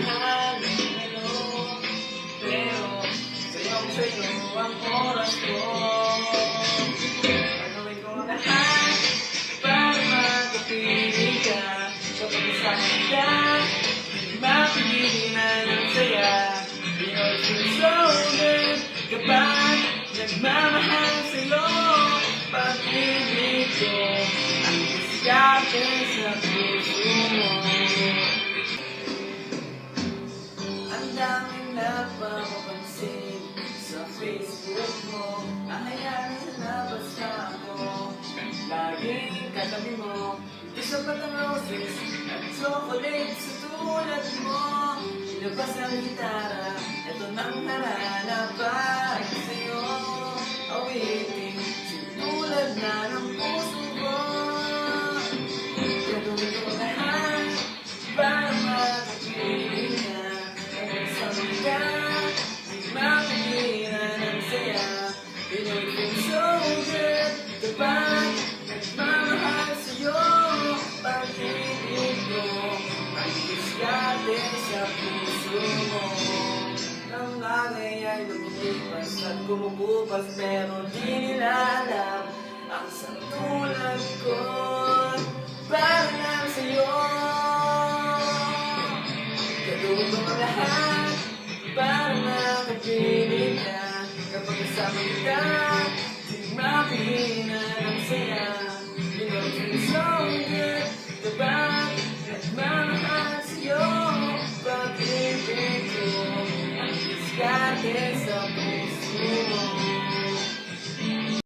mahal, hello. Pero sa'yo ang oras ko. Gagawin ko ang lahat para makapiling ka. Kapag kasama ka, di mapigilan ang saya. You know it feels so good kapag nagmamahal sa'yo. Pag-ibig ko ang diskarte sa puso mo. Ang daming napapapansin sa Facebook mo. Ahayaan na basta ako laging katabi mo. Isa pa ng roses at chocolate sa tulad mo. Ilabas ang gitara, ito nang harana para sa'yo. Awitin, sinulad na ng puso ko. Gagawin ko lahat para makapiling ka. Kapag sama ka, di mapigilan ang saya. You know it feels so good kapag nagmamahal sa'yo. Pag-ibig ko ang diskarte sa puso mo. Ang langay ay lumilipas at kumukupas, pero di nila alam ang santulan ko para lang sa'yo. Gagawin ko ang lahat para makapiling ka. Kapag kasama kita, di mapigilan ang saya. You know it feels so good kapag nagmamahal sa'yo. Pag-ibig ko ang diskarte sa puso mo.